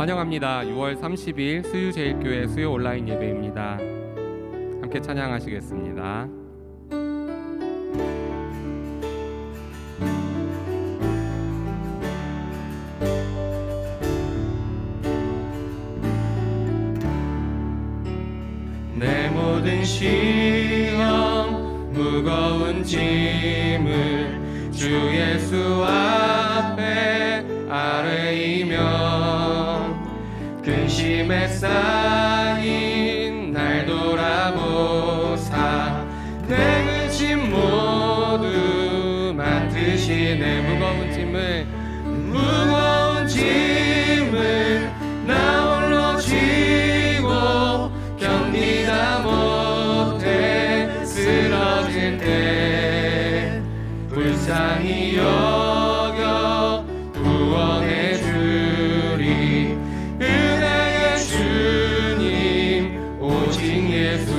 환영합니다. 6월 30일 수유제일교회 수요 온라인 예배입니다. 함께 찬양하시겠습니다. 내 모든 시험 무거운 짐을 주 예수 앞에 아뢰이며 근심에 쌓인 날 돌아보사 내 짐 모두 맡으시네. 무거운 짐을 나 홀로 지고 견디다 못해 쓰러질 때 불쌍히 여겨 구원해 주리. 은혜의 주님 오직 예수.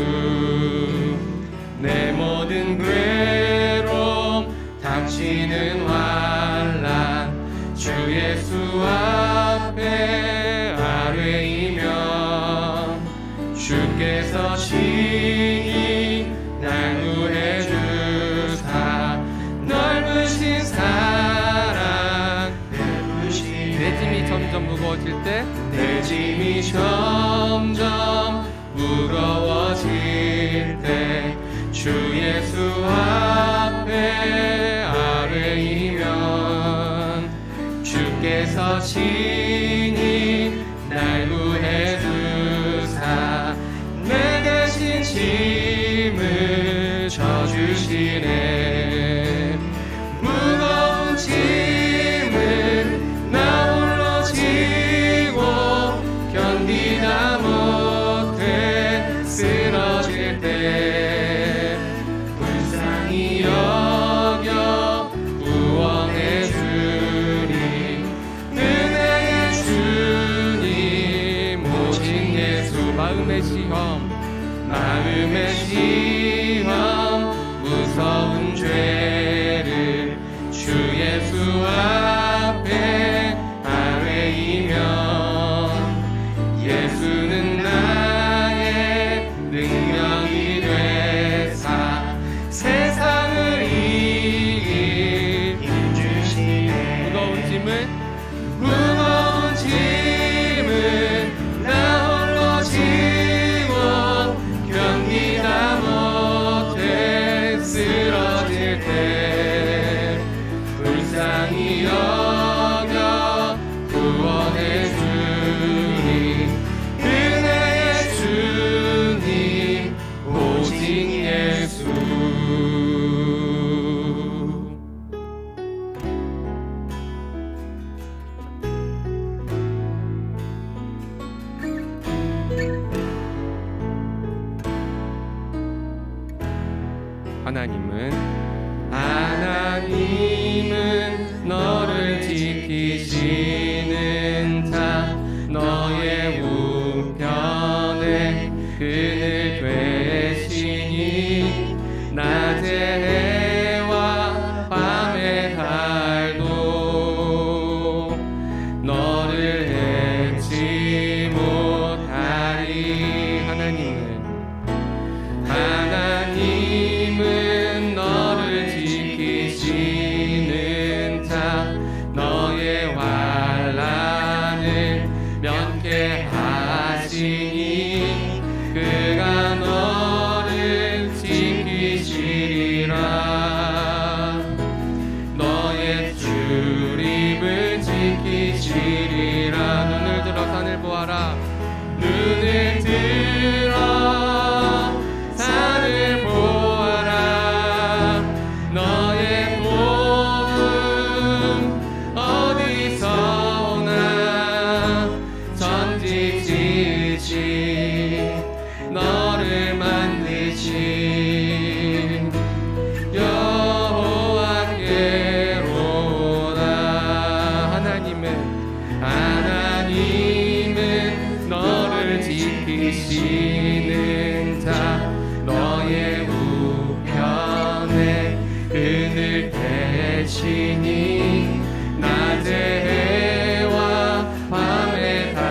내 모든 괴로움 닥치는 환난 주 예수 앞에 아뢰이며 주께서 친히 날 구해 주사 넓으신 사랑 내 짐이 점점 무거워질 때 주 예수 앞에 아뢰이면 주께서 친히 날 구해 주사 내 대신 짐을 져주시네. 무거운 짐을 나 홀로 지고 견디다 못해 쓰러질 때 불쌍히 여겨 구원해 주리. 은혜의 주님 오직 예수. 마음의 시험 무서운 죄를 주 예수 앞에 아뢰이면 예수는 나의 능력이 되사 세상을 이길 힘 주시네. 무거운 짐을 나 홀로 지고 견디다 못해 쓰러질 때 불쌍히 여겨 구원해 주리. 은혜의 주님 오직 예수. 하나님은 너를 지키시는 자 너의 우편에 그늘 되시니 낮의 해와 밤의 달도 너를 해치 못하리. 하나님은 너를 지키시는 자 너의 환난을 면케하시니 그가 너를 지키시리라. 너의 출입을 지키시리라. 눈을 들어 산을 보아라. 눈을 들어 산을 보아라. 너의 몸은 어디서 오나 전직 지신 너를 만드신 여호와께로다. 하나님은 너를 지키시는 자 너의 우편에 그늘 대시니 낮의 해와 밤의 달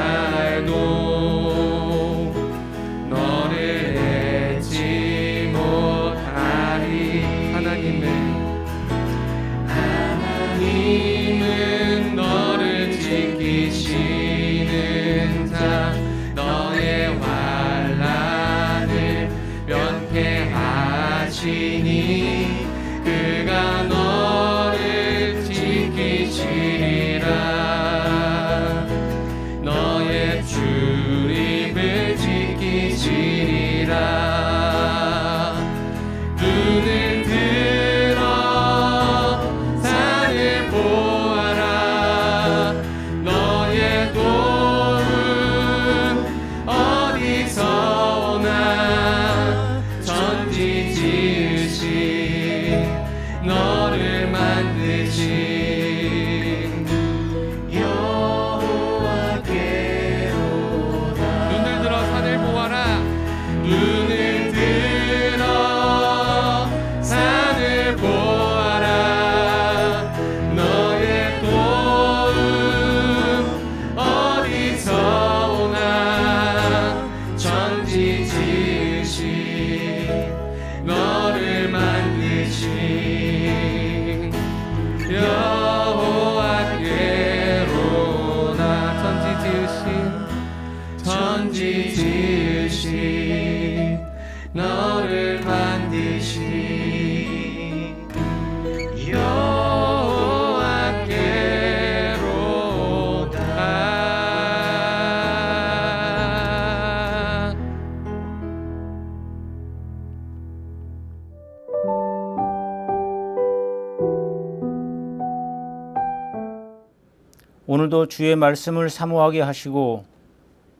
오늘도 주의 말씀을 사모하게 하시고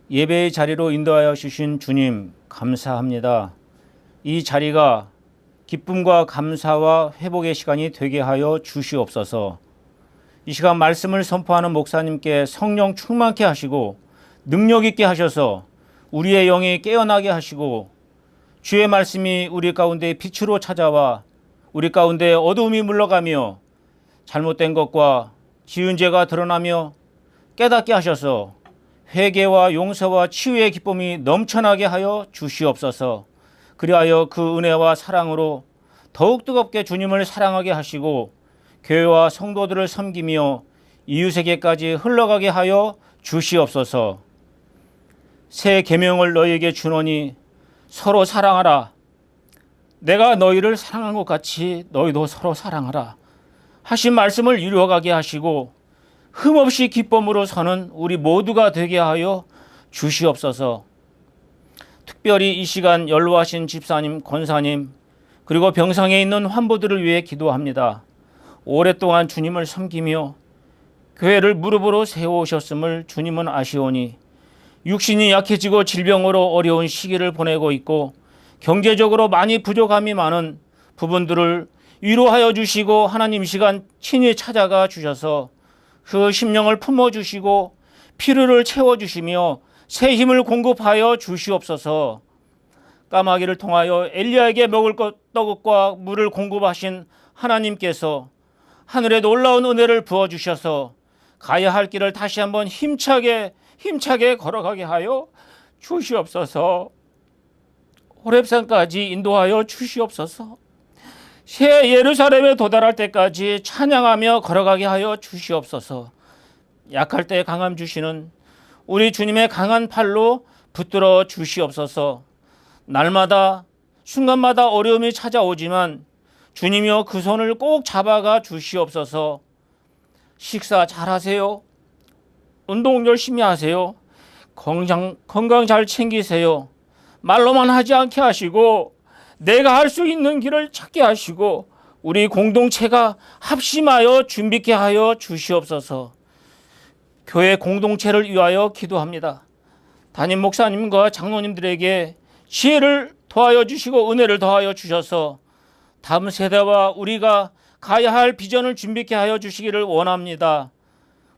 예배의 자리로 인도하여 주신 주님 감사합니다. 이 자리가 기쁨과 감사와 회복의 시간이 되게 하여 주시옵소서. 이 시간 말씀을 선포하는 목사님께 성령 충만케 하시고 능력 있게 하셔서 우리의 영이 깨어나게 하시고 주의 말씀이 우리 가운데 빛으로 찾아와 우리 가운데 어두움이 물러가며 잘못된 것과 지은 죄가 드러나며 깨닫게 하셔서 회개와 용서와 치유의 기쁨이 넘쳐나게 하여 주시옵소서. 그리하여 그 은혜와 사랑으로 더욱 뜨겁게 주님을 사랑하게 하시고 교회와 성도들을 섬기며 이웃에게까지 흘러가게 하여 주시옵소서. 새 계명을 너희에게 주노니 서로 사랑하라. 내가 너희를 사랑한 것 같이 너희도 서로 사랑하라 하신 말씀을 이루어가게 하시고 흠없이 기쁨으로 서는 우리 모두가 되게 하여 주시옵소서. 특별히 이 시간 연로하신 집사님, 권사님 그리고 병상에 있는 환부들을 위해 기도합니다. 오랫동안 주님을 섬기며 교회를 무릎으로 세워오셨음을 주님은 아시오니 육신이 약해지고 질병으로 어려운 시기를 보내고 있고 경제적으로 많이 부족함이 많은 부분들을 위로하여 주시고 하나님 시간 친히 찾아가 주셔서 그 심령을 품어주시고 피로를 채워주시며 새 힘을 공급하여 주시옵소서. 까마귀를 통하여 엘리야에게 먹을 떡과 물을 공급하신 하나님께서 하늘에 놀라운 은혜를 부어주셔서 가야 할 길을 다시 한번 힘차게 걸어가게 하여 주시옵소서. 호렙산까지 인도하여 주시옵소서. 새 예루살렘에 도달할 때까지 찬양하며 걸어가게 하여 주시옵소서. 약할 때 강함 주시는 우리 주님의 강한 팔로 붙들어 주시옵소서. 날마다 순간마다 어려움이 찾아오지만 주님이여 그 손을 꼭 잡아가 주시옵소서. 식사 잘하세요. 운동 열심히 하세요. 건강 잘 챙기세요. 말로만 하지 않게 하시고 내가 할 수 있는 길을 찾게 하시고 우리 공동체가 합심하여 준비케 하여 주시옵소서. 교회 공동체를 위하여 기도합니다. 담임 목사님과 장로님들에게 지혜를 더하여 주시고 은혜를 더하여 주셔서 다음 세대와 우리가 가야 할 비전을 준비케 하여 주시기를 원합니다.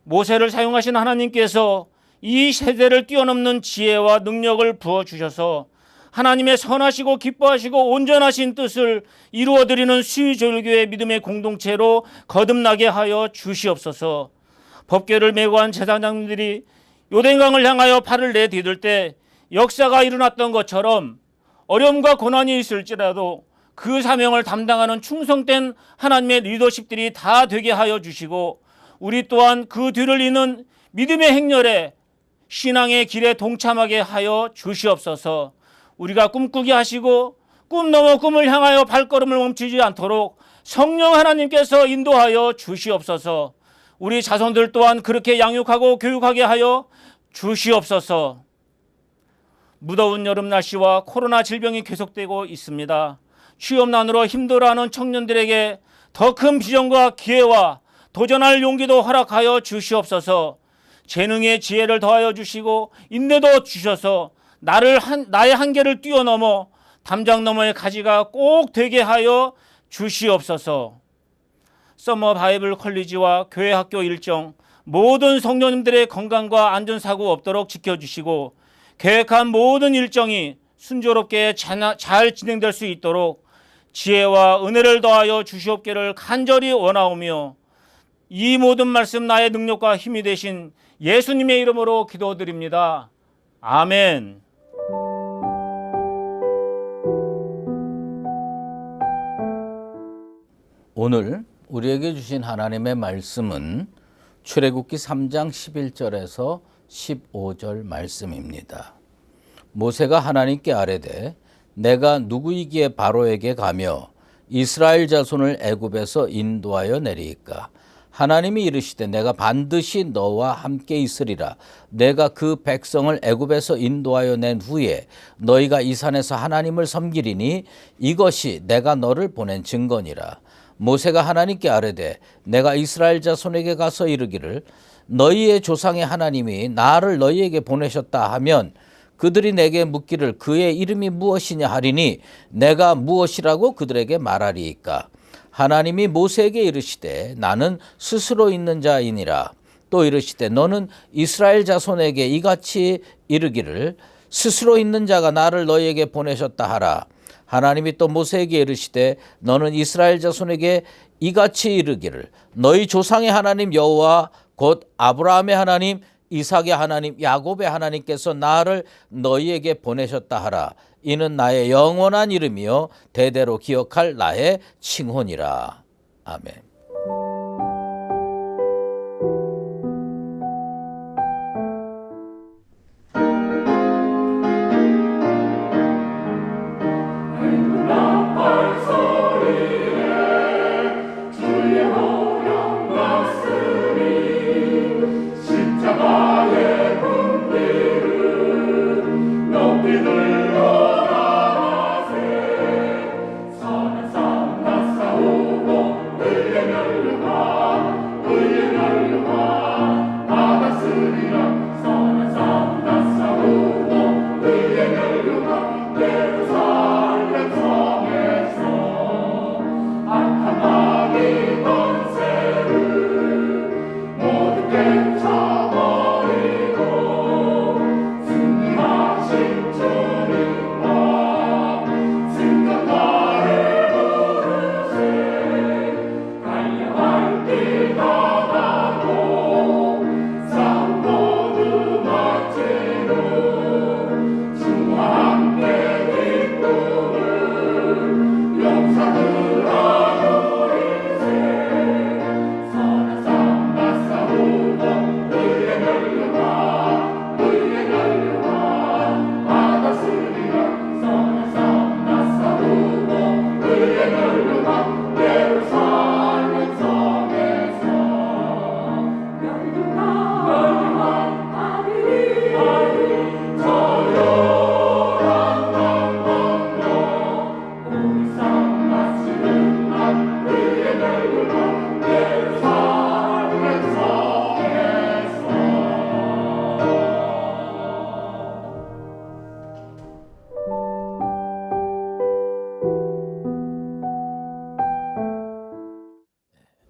모세를 사용하신 하나님께서 이 세대를 뛰어넘는 지혜와 능력을 부어주셔서 하나님의 선하시고 기뻐하시고 온전하신 뜻을 이루어드리는 수의조율교회 믿음의 공동체로 거듭나게 하여 주시옵소서. 법궤를 메고 한 제사장님들이 요단강을 향하여 발을 내디딜 때 역사가 일어났던 것처럼 어려움과 고난이 있을지라도 그 사명을 담당하는 충성된 하나님의 리더십들이 다 되게 하여 주시고 우리 또한 그 뒤를 잇는 믿음의 행렬에 신앙의 길에 동참하게 하여 주시옵소서. 우리가 꿈꾸게 하시고 꿈 넘어 꿈을 향하여 발걸음을 멈추지 않도록 성령 하나님께서 인도하여 주시옵소서. 우리 자손들 또한 그렇게 양육하고 교육하게 하여 주시옵소서. 무더운 여름 날씨와 코로나 질병이 계속되고 있습니다. 취업난으로 힘들어하는 청년들에게 더 큰 비전과 기회와 도전할 용기도 허락하여 주시옵소서. 재능의 지혜를 더하여 주시고 인내도 주셔서 나의 한계를 뛰어넘어 담장 너머의 가지가 꼭 되게 하여 주시옵소서. 서머 바이블 컬리지와 교회 학교 일정 모든 성도님들의 건강과 안전사고 없도록 지켜주시고 계획한 모든 일정이 순조롭게 잘 진행될 수 있도록 지혜와 은혜를 더하여 주시옵기를 간절히 원하오며 이 모든 말씀 나의 능력과 힘이 되신 예수님의 이름으로 기도드립니다. 아멘. 오늘 우리에게 주신 하나님의 말씀은 출애굽기 3장 11절에서 15절 말씀입니다. 모세가 하나님께 아뢰되 내가 누구이기에 바로에게 가며 이스라엘 자손을 애굽에서 인도하여 내리이까? 하나님이 이르시되 내가 반드시 너와 함께 있으리라. 내가 그 백성을 애굽에서 인도하여 낸 후에 너희가 이 산에서 하나님을 섬기리니 이것이 내가 너를 보낸 증거니라. 모세가 하나님께 아뢰되 내가 이스라엘 자손에게 가서 이르기를 너희의 조상의 하나님이 나를 너희에게 보내셨다 하면 그들이 내게 묻기를 그의 이름이 무엇이냐 하리니 내가 무엇이라고 그들에게 말하리이까. 하나님이 모세에게 이르시되 나는 스스로 있는 자이니라. 또 이르시되 너는 이스라엘 자손에게 이같이 이르기를 스스로 있는 자가 나를 너희에게 보내셨다 하라. 하나님이 또 모세에게 이르시되 너는 이스라엘 자손에게 이같이 이르기를 너희 조상의 하나님 여호와 곧 아브라함의 하나님 이삭의 하나님 야곱의 하나님께서 나를 너희에게 보내셨다 하라. 이는 나의 영원한 이름이요 대대로 기억할 나의 칭혼이라. 아멘.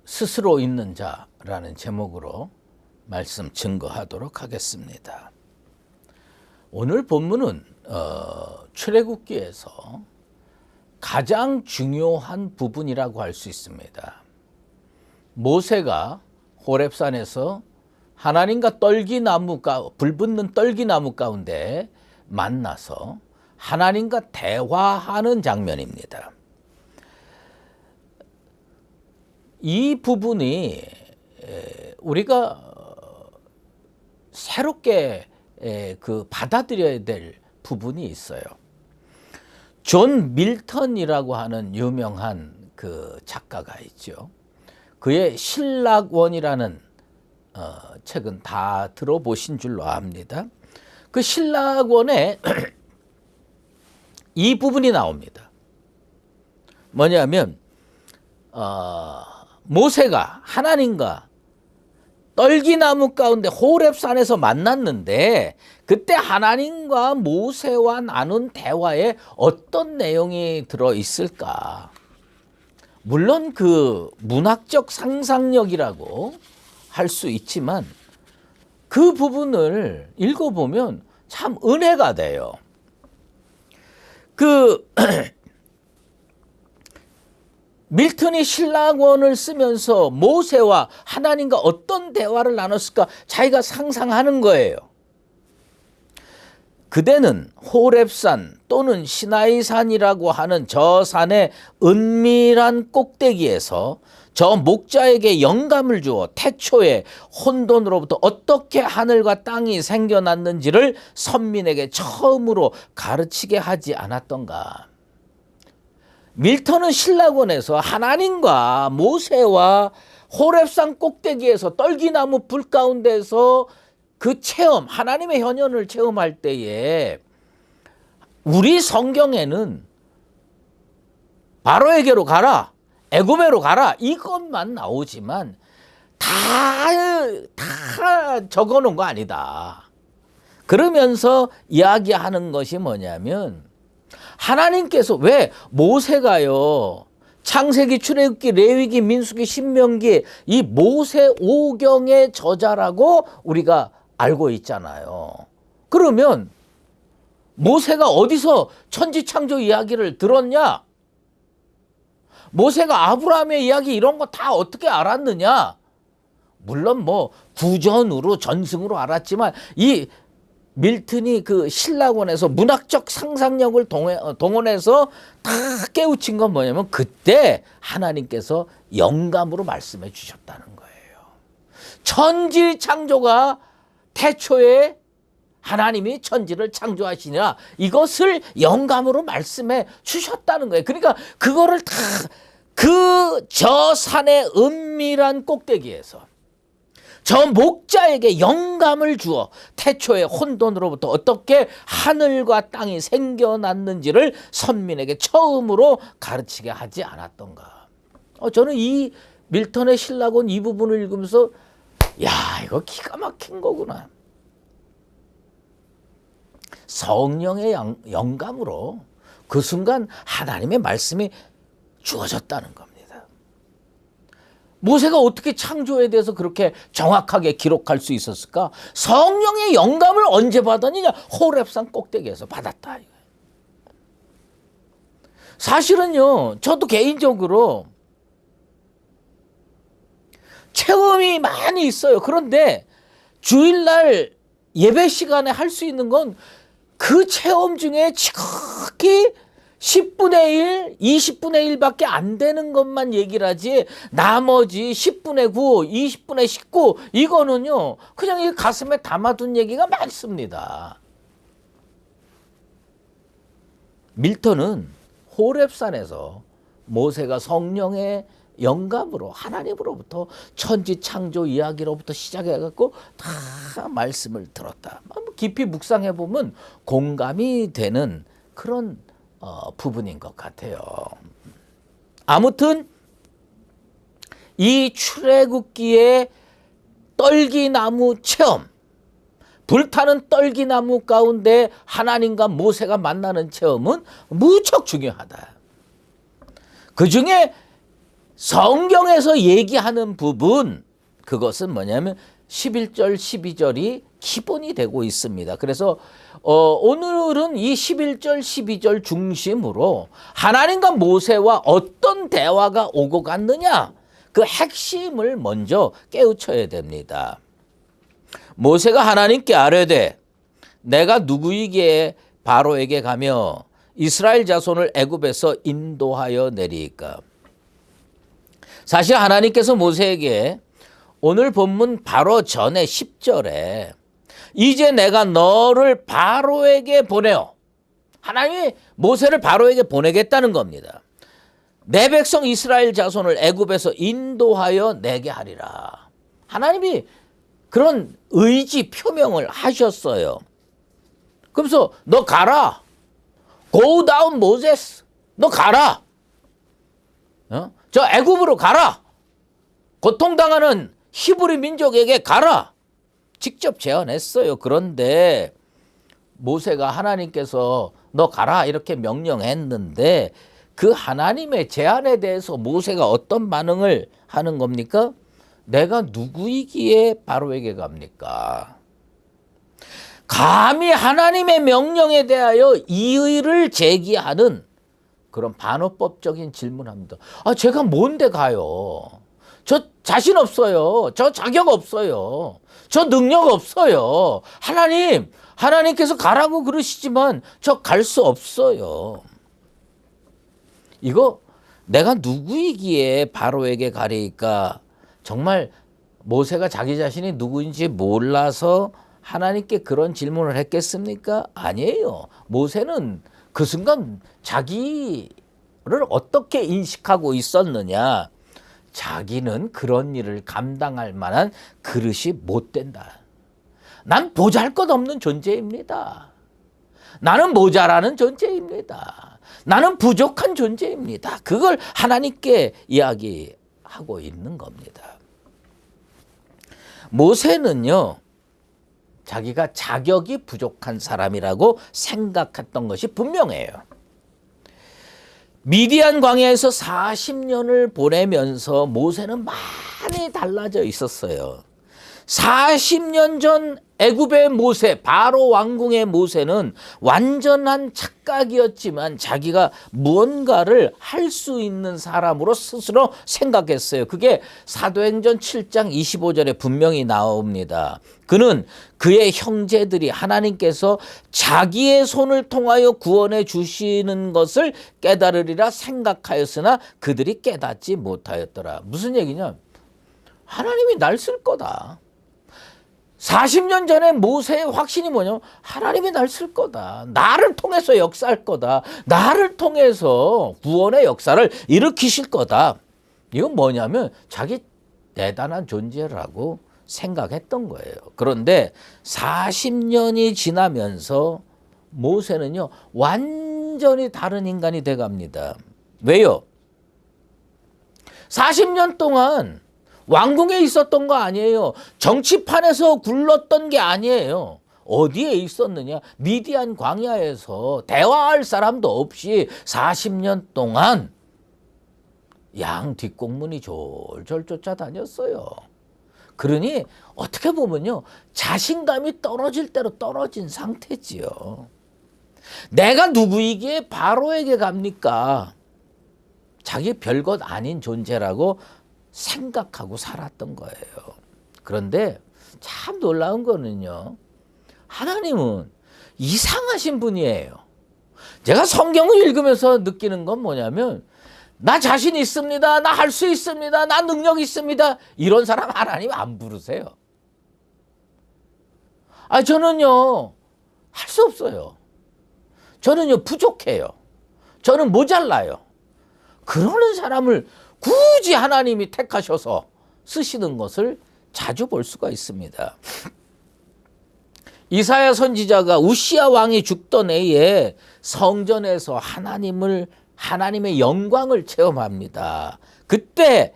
스스로 있는 자라는 제목으로 말씀 증거하도록 하겠습니다. 오늘 본문은 출애굽기에서 가장 중요한 부분이라고 할 수 있습니다. 모세가 호렙산에서 하나님과 불붙는 떨기나무 가운데 만나서 하나님과 대화하는 장면입니다. 이 부분이 우리가 새롭게 받아들여야 될 부분이 있어요. 존 밀턴이라고 하는 유명한 그 작가가 있죠. 그의 신락원이라는 책은 다 들어보신 줄로 압니다. 그 신락원에 이 부분이 나옵니다. 뭐냐면 모세가 하나님과 떨기나무 가운데 호렙산에서 만났는데 그때 하나님과 모세와 나눈 대화에 어떤 내용이 들어 있을까? 물론 그 문학적 상상력이라고 할 수 있지만 그 부분을 읽어보면 참 은혜가 돼요. 밀턴이 신락원을 쓰면서 모세와 하나님과 어떤 대화를 나눴을까 자기가 상상하는 거예요. 그대는 호렙산 또는 시나이산이라고 하는 저 산의 은밀한 꼭대기에서 저 목자에게 영감을 주어 태초에 혼돈으로부터 어떻게 하늘과 땅이 생겨났는지를 선민에게 처음으로 가르치게 하지 않았던가. 밀턴은 신락원에서 하나님과 모세와 호렙산 꼭대기에서 떨기나무 불 가운데서 그 체험, 하나님의 현현을 체험할 때에 우리 성경에는 바로에게로 가라, 애굽으로 가라 이것만 나오지만 다 적어놓은 거 아니다. 그러면서 이야기하는 것이 뭐냐면 하나님께서 왜 모세가요 창세기, 출애굽기, 레위기, 민수기, 신명기 이 모세 오경의 저자라고 우리가 알고 있잖아요. 그러면 모세가 어디서 천지창조 이야기를 들었냐? 모세가 아브라함의 이야기 이런 거 다 어떻게 알았느냐? 물론 뭐 구전으로 전승으로 알았지만 이 밀턴이 그 신라권에서 문학적 상상력을 동원해서 다 깨우친 건 뭐냐면 그때 하나님께서 영감으로 말씀해 주셨다는 거예요. 천지 창조가 태초에 하나님이 천지를 창조하시니라 이것을 영감으로 말씀해 주셨다는 거예요. 그러니까 그거를 다 그 저 산의 은밀한 꼭대기에서 저 목자에게 영감을 주어 태초의 혼돈으로부터 어떻게 하늘과 땅이 생겨났는지를 선민에게 처음으로 가르치게 하지 않았던가. 저는 이 밀턴의 신라권 이 부분을 읽으면서 야 이거 기가 막힌 거구나. 성령의 영감으로 그 순간 하나님의 말씀이 주어졌다는 겁니다. 모세가 어떻게 창조에 대해서 그렇게 정확하게 기록할 수 있었을까? 성령의 영감을 언제 받았느냐? 호렙산 꼭대기에서 받았다. 사실은요, 저도 개인적으로 체험이 많이 있어요. 그런데 주일날 예배 시간에 할 수 있는 건 그 체험 중에 지극히 10분의 1, 20분의 1밖에 안 되는 것만 얘기를 하지 나머지 10분의 9, 20분의 19 이거는요 그냥 이 가슴에 담아둔 얘기가 많습니다. 밀턴은 호렙산에서 모세가 성령의 영감으로 하나님으로부터 천지 창조 이야기로부터 시작해갖고 다 말씀을 들었다. 깊이 묵상해 보면 공감이 되는 그런 부분인 것 같아요. 아무튼 이 출애굽기의 떨기나무 체험, 불타는 떨기나무 가운데 하나님과 모세가 만나는 체험은 무척 중요하다. 그중에 성경에서 얘기하는 부분 그것은 뭐냐면 11절 12절이 기본이 되고 있습니다. 그래서 오늘은 이 11절 12절 중심으로 하나님과 모세와 어떤 대화가 오고 갔느냐 그 핵심을 먼저 깨우쳐야 됩니다. 모세가 하나님께 아뢰되 내가 누구이기에 바로에게 가며 이스라엘 자손을 애굽에서 인도하여 내리이까. 사실 하나님께서 모세에게 오늘 본문 바로 전에 10절에 이제 내가 너를 바로에게 보내어 하나님이 모세를 바로에게 보내겠다는 겁니다. 내 백성 이스라엘 자손을 애굽에서 인도하여 내게 하리라. 하나님이 그런 의지 표명을 하셨어요. 그래서 너 가라. Go down Moses. 너 가라. 저 애굽으로 가라. 고통당하는 히브리 민족에게 가라. 직접 제안했어요. 그런데 모세가 하나님께서 너 가라 이렇게 명령했는데 그 하나님의 제안에 대해서 모세가 어떤 반응을 하는 겁니까? 내가 누구이기에 바로에게 갑니까? 감히 하나님의 명령에 대하여 이의를 제기하는 그런 반어법적인 질문합니다. 제가 뭔데 가요? 저 자신 없어요. 저 자격 없어요. 저 능력 없어요. 하나님께서 가라고 그러시지만 저 갈 수 없어요. 이거 내가 누구이기에 바로에게 가리까? 정말 모세가 자기 자신이 누구인지 몰라서 하나님께 그런 질문을 했겠습니까? 아니에요. 모세는 그 순간 자기를 어떻게 인식하고 있었느냐? 자기는 그런 일을 감당할 만한 그릇이 못 된다. 난 보잘것없는 존재입니다. 나는 모자라는 존재입니다. 나는 부족한 존재입니다. 그걸 하나님께 이야기하고 있는 겁니다. 모세는요, 자기가 자격이 부족한 사람이라고 생각했던 것이 분명해요. 미디안 광야에서 40년을 보내면서 모세는 많이 달라져 있었어요. 40년 전 애굽의 모세, 바로 왕궁의 모세는 완전한 착각이었지만 자기가 무언가를 할 수 있는 사람으로 스스로 생각했어요. 그게 사도행전 7장 25절에 분명히 나옵니다. 그는 그의 형제들이 하나님께서 자기의 손을 통하여 구원해 주시는 것을 깨달으리라 생각하였으나 그들이 깨닫지 못하였더라. 무슨 얘기냐? 하나님이 날 쓸 거다. 40년 전에 모세의 확신이 뭐냐면 하나님이 날 쓸 거다. 나를 통해서 역사할 거다. 나를 통해서 구원의 역사를 일으키실 거다. 이건 뭐냐면 자기 대단한 존재라고 생각했던 거예요. 그런데 40년이 지나면서 모세는요, 완전히 다른 인간이 돼 갑니다. 왜요? 40년 동안 왕궁에 있었던 거 아니에요. 정치판에서 굴렀던 게 아니에요. 어디에 있었느냐? 미디안 광야에서 대화할 사람도 없이 40년 동안 양 뒷공문이 졸졸 쫓아다녔어요. 그러니 어떻게 보면요, 자신감이 떨어질 대로 떨어진 상태지요. 내가 누구이기에 바로에게 갑니까? 자기 별것 아닌 존재라고 생각하고 살았던 거예요. 그런데 참 놀라운 거는요, 하나님은 이상하신 분이에요. 제가 성경을 읽으면서 느끼는 건 뭐냐면, 나 자신 있습니다. 나 할 수 있습니다. 나 능력 있습니다. 이런 사람 하나님 안 부르세요. 저는요, 할 수 없어요. 저는요, 부족해요. 저는 모자라요. 그러는 사람을 굳이 하나님이 택하셔서 쓰시는 것을 자주 볼 수가 있습니다. 이사야 선지자가 우시야 왕이 죽던 해에 성전에서 하나님의 영광을 체험합니다. 그때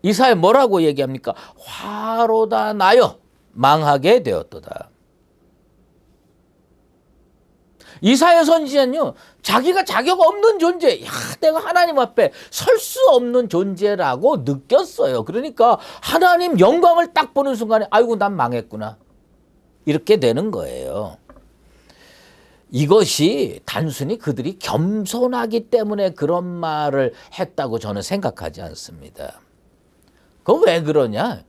이사야 뭐라고 얘기합니까? 화로다 나여 망하게 되었도다. 이사야 선지자는요, 자기가 자격 없는 존재, 내가 하나님 앞에 설 수 없는 존재라고 느꼈어요. 그러니까 하나님 영광을 딱 보는 순간에 아이고 난 망했구나, 이렇게 되는 거예요. 이것이 단순히 그들이 겸손하기 때문에 그런 말을 했다고 저는 생각하지 않습니다. 그건 왜 그러냐?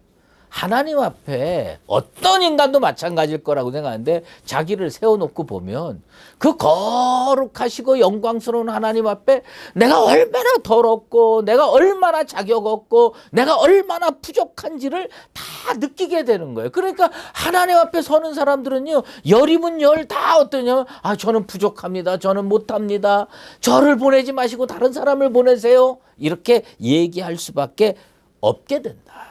하나님 앞에 어떤 인간도 마찬가지일 거라고 생각하는데, 자기를 세워놓고 보면 그 거룩하시고 영광스러운 하나님 앞에 내가 얼마나 더럽고 내가 얼마나 자격 없고 내가 얼마나 부족한지를 다 느끼게 되는 거예요. 그러니까 하나님 앞에 서는 사람들은요, 열이면 열 다 어떠냐? 저는 부족합니다. 저는 못합니다. 저를 보내지 마시고 다른 사람을 보내세요. 이렇게 얘기할 수밖에 없게 된다.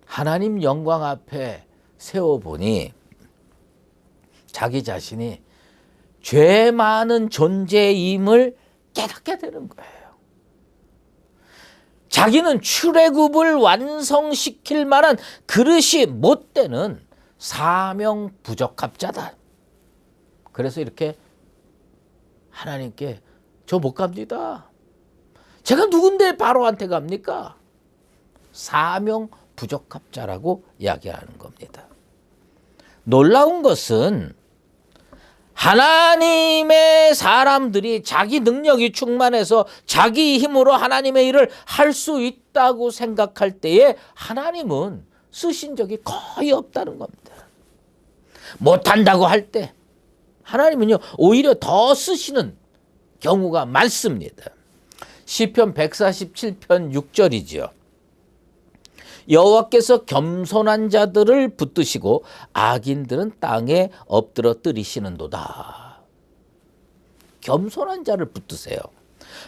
하나님 영광 앞에 세워보니 자기 자신이 죄 많은 존재임을 깨닫게 되는 거예요. 자기는 출애굽을 완성시킬 만한 그릇이 못 되는 사명 부적합자다. 그래서 이렇게 하나님께 저 못 갑니다. 제가 누군데 바로한테 갑니까? 사명 부적합자라고 이야기하는 겁니다. 놀라운 것은 하나님의 사람들이 자기 능력이 충만해서 자기 힘으로 하나님의 일을 할 수 있다고 생각할 때에 하나님은 쓰신 적이 거의 없다는 겁니다. 못한다고 할 때 하나님은요, 오히려 더 쓰시는 경우가 많습니다. 시편 147편 6절이죠. 여호와께서 겸손한 자들을 붙드시고 악인들은 땅에 엎드러 뜨리시는도다. 겸손한 자를 붙드세요.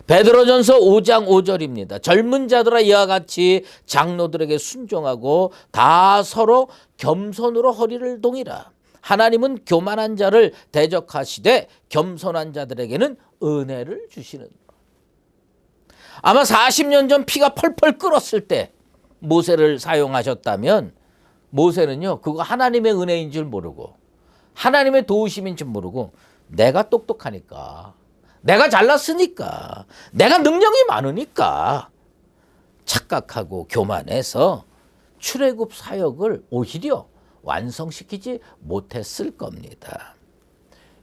베드로전서 5장 5절입니다. 젊은 자들아 이와 같이 장로들에게 순종하고 다 서로 겸손으로 허리를 동이라. 하나님은 교만한 자를 대적하시되 겸손한 자들에게는 은혜를 주시는. 아마 40년 전 피가 펄펄 끓었을 때 모세를 사용하셨다면 모세는요, 그거 하나님의 은혜인 줄 모르고 하나님의 도우심인 줄 모르고 내가 똑똑하니까, 내가 잘났으니까, 내가 능력이 많으니까 착각하고 교만해서 출애굽 사역을 오히려 완성시키지 못했을 겁니다.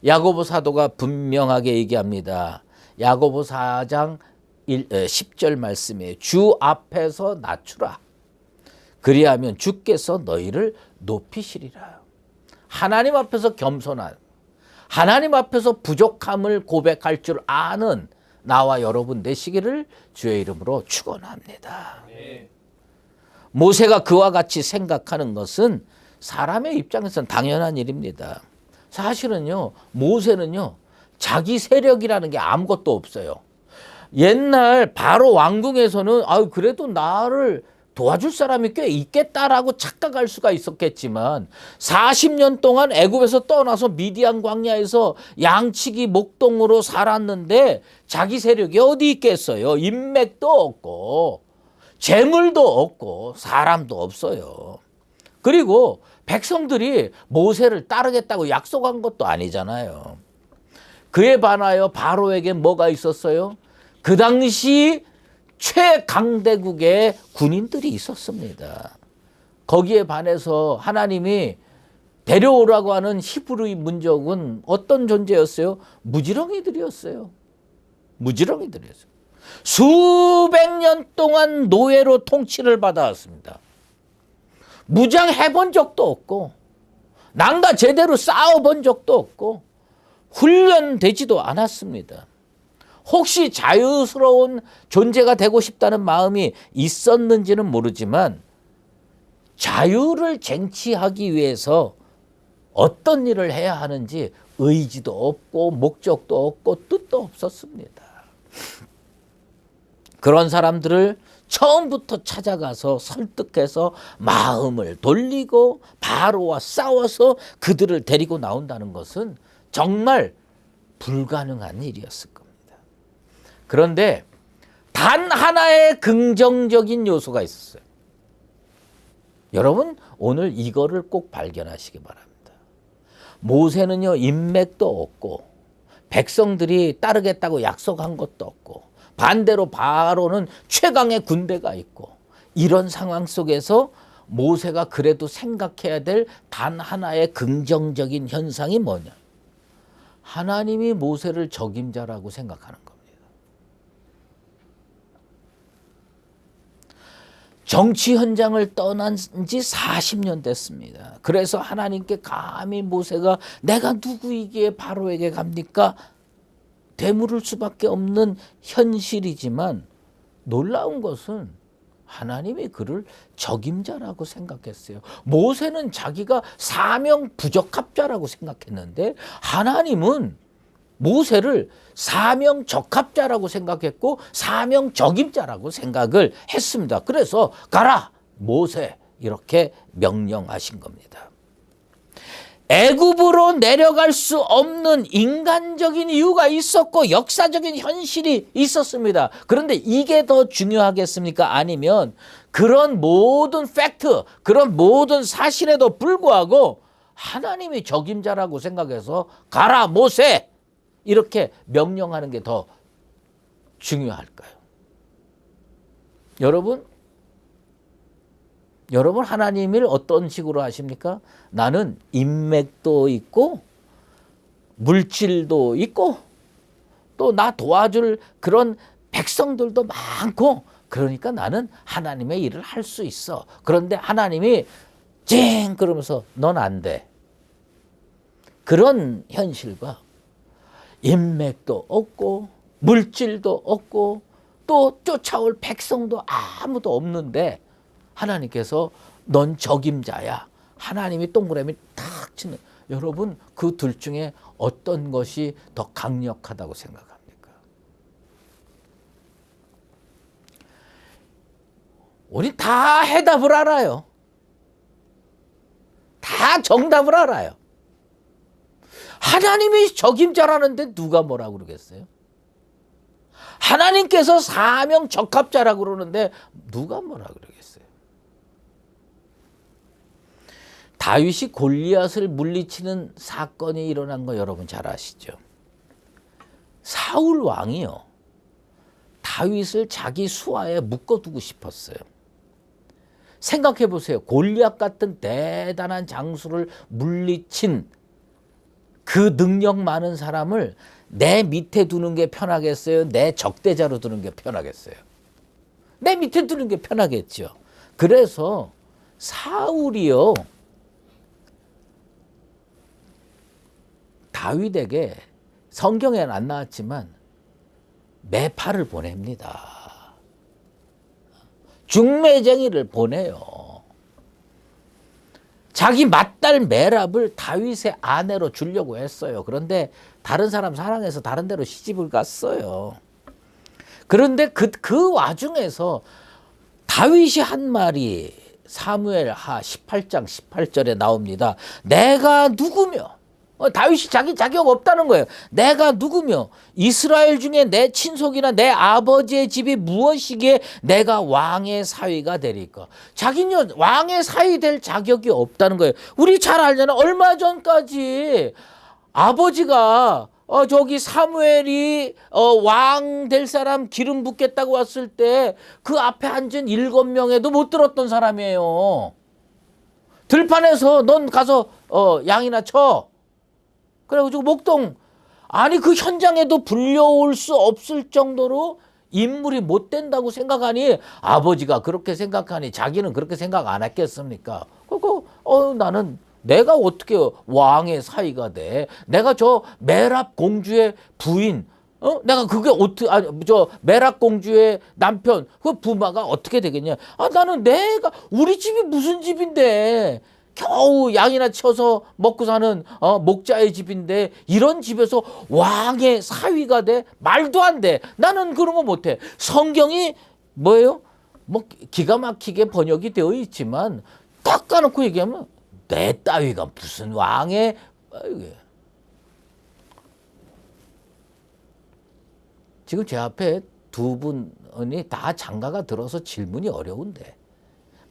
야고보 사도가 분명하게 얘기합니다. 야고보 4장 10절 말씀에 주 앞에서 낮추라. 그리하면 주께서 너희를 높이시리라. 하나님 앞에서 겸손한, 하나님 앞에서 부족함을 고백할 줄 아는 나와 여러분 되시기를 주의 이름으로 축원합니다. 모세가 그와 같이 생각하는 것은 사람의 입장에서는 당연한 일입니다. 사실은요, 모세는요, 자기 세력이라는 게 아무것도 없어요. 옛날 바로 왕궁에서는 그래도 나를 도와줄 사람이 꽤 있겠다라고 착각할 수가 있었겠지만 40년 동안 애굽에서 떠나서 미디안 광야에서 양치기 목동으로 살았는데 자기 세력이 어디 있겠어요? 인맥도 없고 재물도 없고 사람도 없어요. 그리고 백성들이 모세를 따르겠다고 약속한 것도 아니잖아요. 그에 반하여 바로에게 뭐가 있었어요? 그 당시 최강대국의 군인들이 있었습니다. 거기에 반해서 하나님이 데려오라고 하는 히브리 민족은 어떤 존재였어요? 무지렁이들이었어요. 무지렁이들이었어요. 수백 년 동안 노예로 통치를 받아왔습니다. 무장해 본 적도 없고 남과 제대로 싸워본 적도 없고 훈련되지도 않았습니다. 혹시 자유스러운 존재가 되고 싶다는 마음이 있었는지는 모르지만 자유를 쟁취하기 위해서 어떤 일을 해야 하는지 의지도 없고 목적도 없고 뜻도 없었습니다. 그런 사람들을 처음부터 찾아가서 설득해서 마음을 돌리고 바로와 싸워서 그들을 데리고 나온다는 것은 정말 불가능한 일이었을 겁니다. 그런데 단 하나의 긍정적인 요소가 있었어요. 여러분, 오늘 이거를 꼭 발견하시기 바랍니다. 모세는요, 인맥도 없고 백성들이 따르겠다고 약속한 것도 없고 반대로 바로는 최강의 군대가 있고 이런 상황 속에서 모세가 그래도 생각해야 될 단 하나의 긍정적인 현상이 뭐냐? 하나님이 모세를 적임자라고 생각하는 겁니다. 정치 현장을 떠난 지 40년 됐습니다. 그래서 하나님께 감히 모세가 내가 누구이기에 바로에게 갑니까? 되물을 수밖에 없는 현실이지만 놀라운 것은 하나님이 그를 적임자라고 생각했어요. 모세는 자기가 사명 부적합자라고 생각했는데 하나님은 모세를 사명 적합자라고 생각했고 사명 적임자라고 생각을 했습니다. 그래서 가라 모세 이렇게 명령하신 겁니다. 애굽으로 내려갈 수 없는 인간적인 이유가 있었고 역사적인 현실이 있었습니다. 그런데 이게 더 중요하겠습니까? 아니면 그런 모든 팩트, 그런 모든 사실에도 불구하고 하나님이 적임자라고 생각해서 가라 모세 이렇게 명령하는 게 더 중요할까요? 여러분 하나님을 어떤 식으로 하십니까? 나는 인맥도 있고 물질도 있고 또 나 도와줄 그런 백성들도 많고 그러니까 나는 하나님의 일을 할 수 있어. 그런데 하나님이 찡 그러면서 넌 안 돼. 그런 현실과 인맥도 없고 물질도 없고 또 쫓아올 백성도 아무도 없는데 하나님께서 넌 적임자야. 하나님이 동그라미 탁 치는. 여러분 그 둘 중에 어떤 것이 더 강력하다고 생각합니까? 우리 다 해답을 알아요. 다 정답을 알아요. 하나님이 적임자라는데 누가 뭐라 그러겠어요? 하나님께서 사명 적합자라고 그러는데 누가 뭐라 그러겠어요? 다윗이 골리앗을 물리치는 사건이 일어난 거 여러분 잘 아시죠? 사울 왕이요, 다윗을 자기 수하에 묶어두고 싶었어요. 생각해 보세요. 골리앗 같은 대단한 장수를 물리친 그 능력 많은 사람을 내 밑에 두는 게 편하겠어요? 내 적대자로 두는 게 편하겠어요? 내 밑에 두는 게 편하겠죠. 그래서 사울이요, 다윗에게 성경에는 안 나왔지만 매파를 보냅니다. 중매쟁이를 보내요. 자기 맏딸 메랍을 다윗의 아내로 주려고 했어요. 그런데 다른 사람 사랑해서 다른 데로 시집을 갔어요. 그런데 그 와중에서 다윗이 한 말이 사무엘하 18장 18절에 나옵니다. 내가 누구며, 다윗이 자기 자격 없다는 거예요. 내가 누구며 이스라엘 중에 내 친속이나 내 아버지의 집이 무엇이기에 내가 왕의 사위가 되리까. 자기는 왕의 사위 될 자격이 없다는 거예요. 우리 잘 알잖아요. 얼마 전까지 아버지가 저기 사무엘이 왕 될 사람 기름 붓겠다고 왔을 때 그 앞에 앉은 7명에도 못 들었던 사람이에요. 들판에서 넌 가서 양이나 쳐. 그래가지고 목동, 아니 그 현장에도 불려올 수 없을 정도로 인물이 못 된다고 생각하니, 아버지가 그렇게 생각하니 자기는 그렇게 생각 안 했겠습니까? 나는 내가 어떻게 왕의 사위가 돼? 내가 저 메랍 공주의 부인, 내가 그게 어떻게, 저 메랍 공주의 남편, 그 부마가 어떻게 되겠냐? 나는 내가, 우리 집이 무슨 집인데? 겨우 양이나 쳐서 먹고 사는 목자의 집인데 이런 집에서 왕의 사위가 돼? 말도 안 돼. 나는 그런 거 못해. 성경이 뭐예요? 뭐 기가 막히게 번역이 되어 있지만 딱 까놓고 얘기하면 내 따위가 무슨 왕의, 지금 제 앞에 두 분이 다 장가가 들어서 질문이 어려운데,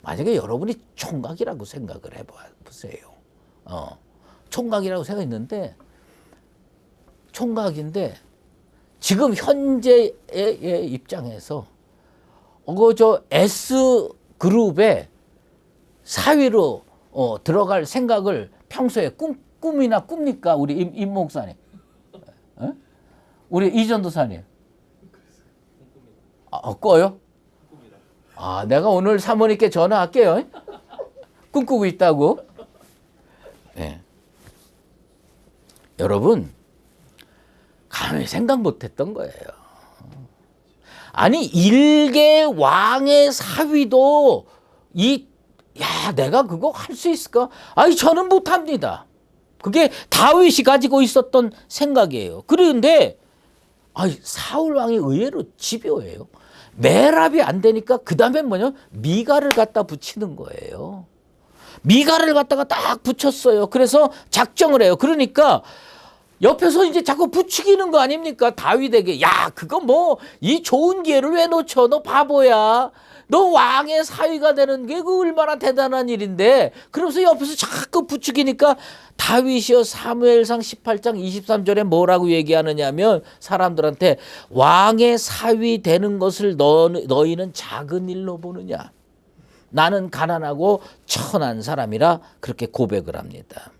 만약에 여러분이 총각이라고 생각을 해보세요. 총각이라고 생각했는데, 총각인데 지금 현재의 입장에서 저 S 그룹의 사위로 들어갈 생각을 평소에 꿈이나 꿉니까? 우리 임 목사님, 우리 이 전도사님, 꿔요? 내가 오늘 사모님께 전화할게요. 꿈꾸고 있다고. 네. 여러분, 감히 생각 못했던 거예요. 아니 일개 왕의 사위도 내가 그거 할 수 있을까? 아니 저는 못합니다. 그게 다윗이 가지고 있었던 생각이에요. 그런데 사울 왕이 의외로 집요해요. 메랍이 안 되니까 그 다음에 뭐냐, 미가를 갖다 붙이는 거예요. 미가를 갖다가 딱 붙였어요. 그래서 작정을 해요. 그러니까 옆에서 이제 자꾸 부추기는 거 아닙니까? 다윗에게, 야 그거 뭐 이 좋은 기회를 왜 놓쳐? 너 바보야. 너 왕의 사위가 되는 게 그 얼마나 대단한 일인데. 그러면서 옆에서 자꾸 부추기니까 다윗이요, 사무엘상 18장 23절에 뭐라고 얘기하느냐면, 사람들한테 왕의 사위 되는 것을 너희는 작은 일로 보느냐. 나는 가난하고 천한 사람이라 그렇게 고백을 합니다.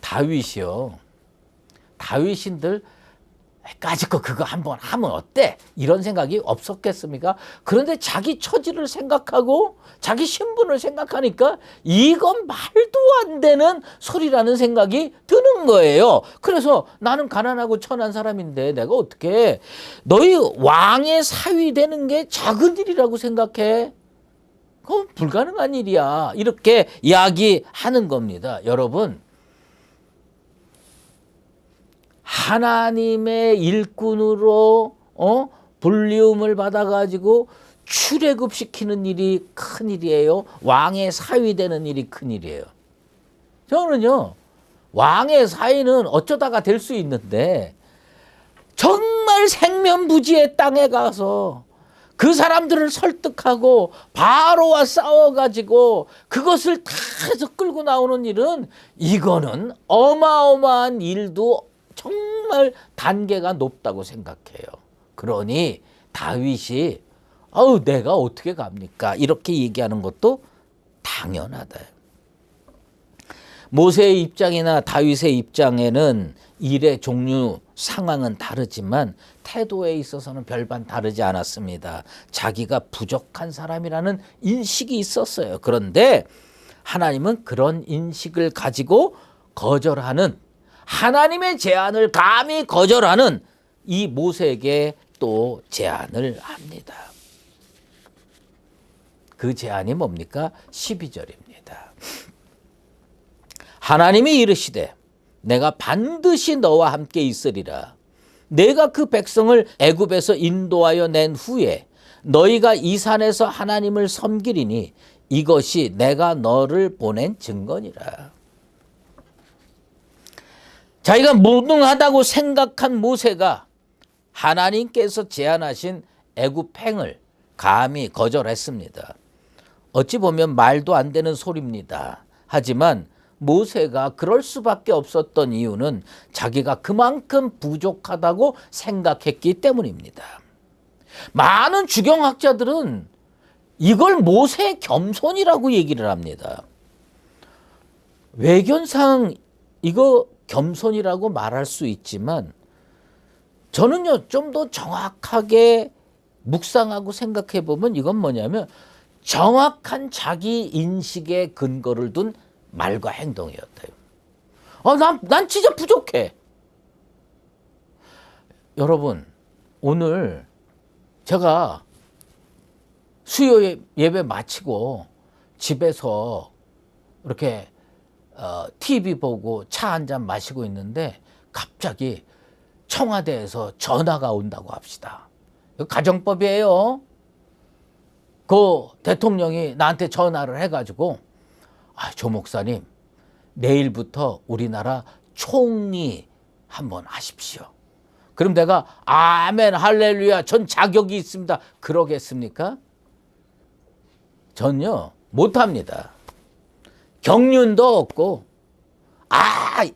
다윗이요, 다윗인들 까짓거 그거 한번 하면 어때? 이런 생각이 없었겠습니까? 그런데 자기 처지를 생각하고 자기 신분을 생각하니까 이건 말도 안 되는 소리라는 생각이 드는 거예요. 그래서 나는 가난하고 천한 사람인데 내가 어떻게 너희 왕의 사위 되는 게 작은 일이라고 생각해? 그건 불가능한 일이야. 이렇게 이야기하는 겁니다. 여러분, 하나님의 일꾼으로 불리움을 받아가지고 출애굽시키는 일이 큰 일이에요. 왕의 사위 되는 일이 큰 일이에요. 저는요, 왕의 사위는 어쩌다가 될 수 있는데 정말 생면부지의 땅에 가서 그 사람들을 설득하고 바로와 싸워가지고 그것을 다 해서 끌고 나오는 일은 이거는 어마어마한 일도 정말 단계가 높다고 생각해요. 그러니 다윗이 내가 어떻게 갑니까? 이렇게 얘기하는 것도 당연하다. 모세의 입장이나 다윗의 입장에는 일의 종류, 상황은 다르지만 태도에 있어서는 별반 다르지 않았습니다. 자기가 부족한 사람이라는 인식이 있었어요. 그런데 하나님은 그런 인식을 가지고 거절하는, 하나님의 제안을 감히 거절하는 이 모세에게 또 제안을 합니다. 그 제안이 뭡니까? 12절입니다. 하나님이 이르시되 내가 반드시 너와 함께 있으리라. 내가 그 백성을 애굽에서 인도하여 낸 후에 너희가 이 산에서 하나님을 섬기리니 이것이 내가 너를 보낸 증거니라. 자기가 무능하다고 생각한 모세가 하나님께서 제안하신 애굽행을 감히 거절했습니다. 어찌 보면 말도 안 되는 소리입니다. 하지만 모세가 그럴 수밖에 없었던 이유는 자기가 그만큼 부족하다고 생각했기 때문입니다. 많은 주경학자들은 이걸 모세의 겸손이라고 얘기를 합니다. 외견상 이거 겸손이라고 말할 수 있지만 저는요, 좀 더 정확하게 묵상하고 생각해 보면 이건 뭐냐면 정확한 자기 인식에 근거를 둔 말과 행동이었대요. 난 진짜 부족해. 여러분, 오늘 제가 수요 예배 마치고 집에서 이렇게 TV 보고 차 한 잔 마시고 있는데 갑자기 청와대에서 전화가 온다고 합시다. 이거 가정법이에요. 그 대통령이 나한테 전화를 해가지고 조 목사님, 내일부터 우리나라 총리 한번 하십시오. 그럼 내가 아멘 할렐루야 전 자격이 있습니다. 그러겠습니까? 전요 못합니다. 경륜도 없고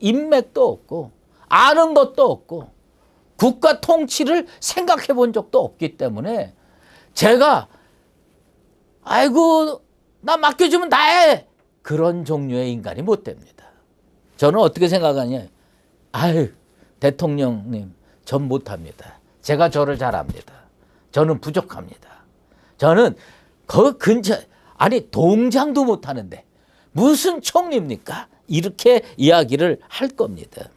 인맥도 없고 아는 것도 없고 국가 통치를 생각해 본 적도 없기 때문에 제가 나 맡겨주면 다 해. 그런 종류의 인간이 못 됩니다. 저는 어떻게 생각하냐? 대통령님, 전 못합니다. 제가 저를 잘 압니다. 저는 부족합니다. 저는 그 근처, 동장도 못하는데 무슨 총리입니까? 이렇게 이야기를 할 겁니다.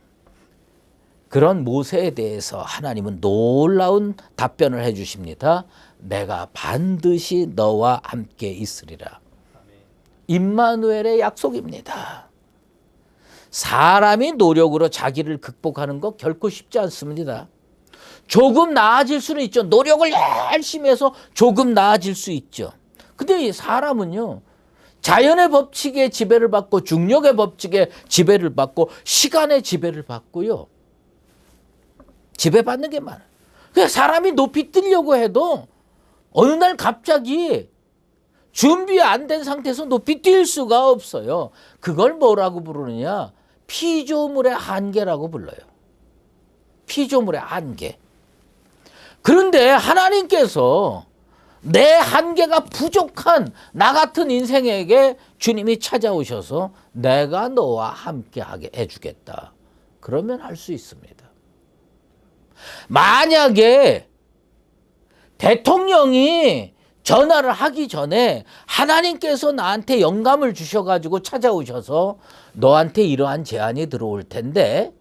그런 모세에 대해서 하나님은 놀라운 답변을 해 주십니다. 내가 반드시 너와 함께 있으리라. 임마누엘의 약속입니다. 사람이 노력으로 자기를 극복하는 거 결코 쉽지 않습니다. 조금 나아질 수는 있죠. 노력을 열심히 해서 조금 나아질 수 있죠. 근데 사람은요, 자연의 법칙에 지배를 받고 중력의 법칙에 지배를 받고 시간의 지배를 받고요. 지배받는 게 많아요. 그러니까 사람이 높이 뛰려고 해도 어느 날 갑자기 준비 안 된 상태에서 높이 뛸 수가 없어요. 그걸 뭐라고 부르느냐? 피조물의 한계라고 불러요. 피조물의 한계. 그런데 하나님께서 내 한계가 부족한 나 같은 인생에게 주님이 찾아오셔서 내가 너와 함께하게 해주겠다. 그러면 할 수 있습니다. 만약에 대통령이 전화를 하기 전에 하나님께서 나한테 영감을 주셔가지고 찾아오셔서 너한테 이러한 제안이 들어올 텐데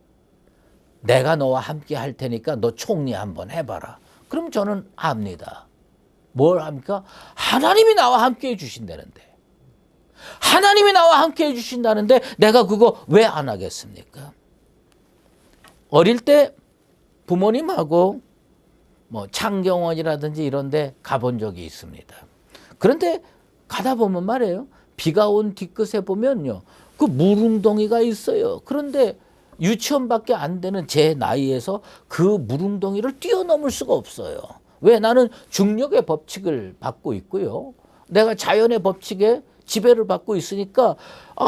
내가 너와 함께 할 테니까 너 총리 한번 해봐라. 그럼 저는 합니다. 뭘 합니까? 하나님이 나와 함께 해주신다는데. 하나님이 나와 함께 해주신다는데 내가 그거 왜 안 하겠습니까? 어릴 때 부모님하고 창경원이라든지 이런 데 가본 적이 있습니다. 그런데 가다 보면 말이에요. 비가 온 뒤끝에 보면요. 그 물웅덩이가 있어요. 그런데 유치원밖에 안 되는 제 나이에서 그 물웅덩이를 뛰어넘을 수가 없어요. 왜? 나는 중력의 법칙을 받고 있고요. 내가 자연의 법칙에 지배를 받고 있으니까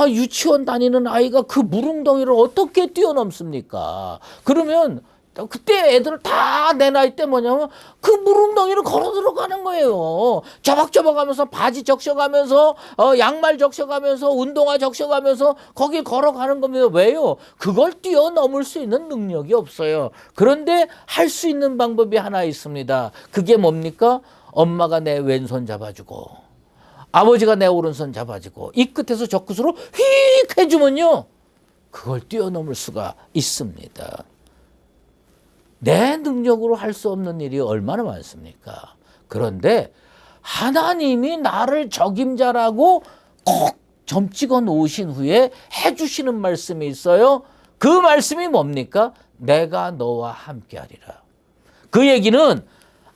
유치원 다니는 아이가 그 물웅덩이를 어떻게 뛰어넘습니까? 그러면 그때 애들 다 내 나이 때 뭐냐면 그 물웅덩이를 걸어 들어가는 거예요. 저벅저벅하면서 바지 적셔가면서 양말 적셔가면서 운동화 적셔가면서 거길 걸어가는 겁니다. 왜요? 그걸 뛰어넘을 수 있는 능력이 없어요. 그런데 할 수 있는 방법이 하나 있습니다. 그게 뭡니까? 엄마가 내 왼손 잡아주고 아버지가 내 오른손 잡아주고 이 끝에서 저 끝으로 휙 해주면요. 그걸 뛰어넘을 수가 있습니다. 내 능력으로 할 수 없는 일이 얼마나 많습니까? 그런데 하나님이 나를 적임자라고 꼭 점 찍어 놓으신 후에 해주시는 말씀이 있어요. 그 말씀이 뭡니까? 내가 너와 함께하리라. 그 얘기는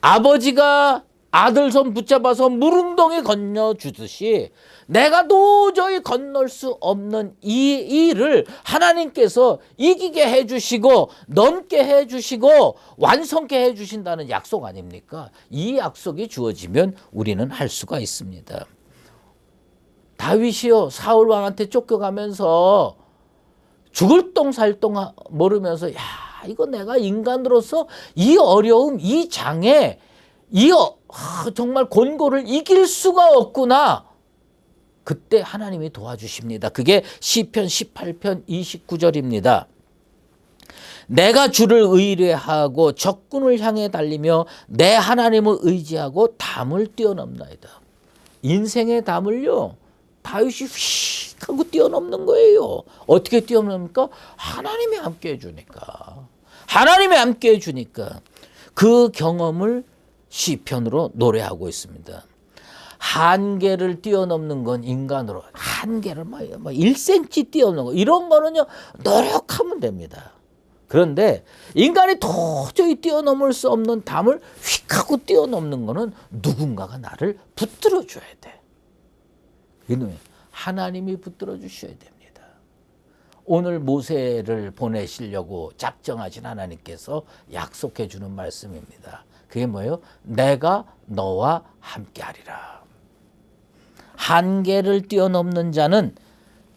아버지가 아들 손 붙잡아서 물웅덩이 건너주듯이 내가 도저히 건널 수 없는 이 일을 하나님께서 이기게 해주시고 넘게 해주시고 완성케 해주신다는 약속 아닙니까? 이 약속이 주어지면 우리는 할 수가 있습니다. 다윗이요, 사울 왕한테 쫓겨가면서 죽을 똥 살 똥 모르면서 이거 내가 인간으로서 이 어려움, 이 장애, 정말 곤고를 이길 수가 없구나. 그때 하나님이 도와주십니다. 그게 시편 18편 29절입니다. 내가 주를 의뢰하고 적군을 향해 달리며 내 하나님을 의지하고 담을 뛰어넘나이다. 인생의 담을요, 다윗이 휙 하고 뛰어넘는 거예요. 어떻게 뛰어넘습니까? 하나님이 함께 해주니까. 하나님이 함께 해주니까. 그 경험을 시편으로 노래하고 있습니다. 한계를 뛰어넘는 건 인간으로 한계를 1cm 뛰어넘는 거 이런 거는요 노력하면 됩니다. 그런데 인간이 도저히 뛰어넘을 수 없는 담을 휙 하고 뛰어넘는 거는 누군가가 나를 붙들어 줘야 돼. 이놈이 하나님이 붙들어 주셔야 됩니다. 오늘 모세를 보내시려고 작정하신 하나님께서 약속해 주는 말씀입니다. 그게 뭐예요? 내가 너와 함께하리라. 한계를 뛰어넘는 자는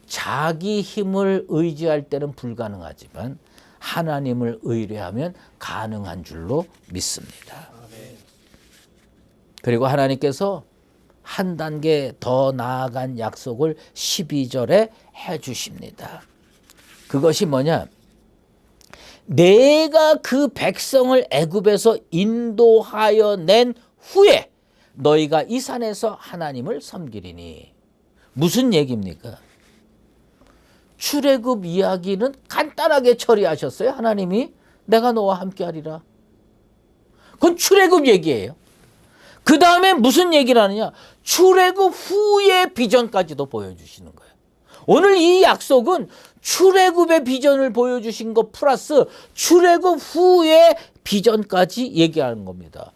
자기 힘을 의지할 때는 불가능하지만 하나님을 의뢰하면 가능한 줄로 믿습니다. 그리고 하나님께서 한 단계 더 나아간 약속을 12절에 해 주십니다. 그것이 뭐냐? 내가 그 백성을 애굽에서 인도하여 낸 후에 너희가 이 산에서 하나님을 섬기리니. 무슨 얘기입니까? 출애굽 이야기는 간단하게 처리하셨어요. 하나님이 내가 너와 함께하리라. 그건 출애굽 얘기예요. 그 다음에 무슨 얘기를 하느냐? 출애굽 후의 비전까지도 보여주시는 거예요. 오늘 이 약속은 출애굽의 비전을 보여주신 것 플러스 출애굽 후의 비전까지 얘기하는 겁니다.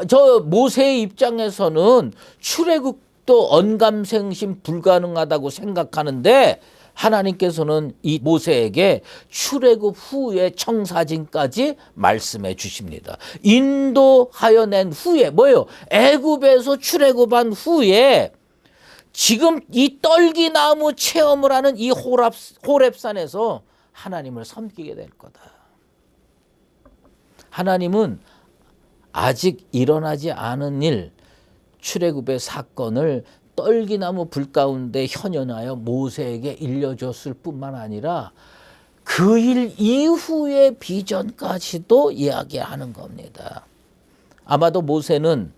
저 모세의 입장에서는 출애굽도 언감생심 불가능하다고 생각하는데 하나님께서는 이 모세에게 출애굽 후의 청사진까지 말씀해 주십니다. 인도하여 낸 후에 뭐예요? 애굽에서 출애굽한 후에 지금 이 떨기나무 체험을 하는 이 호렙산에서 하나님을 섬기게 될 거다. 하나님은 아직 일어나지 않은 일, 출애굽의 사건을 떨기나무 불 가운데 현현하여 모세에게 일려줬을 뿐만 아니라 그 일 이후의 비전까지도 이야기하는 겁니다. 아마도 모세는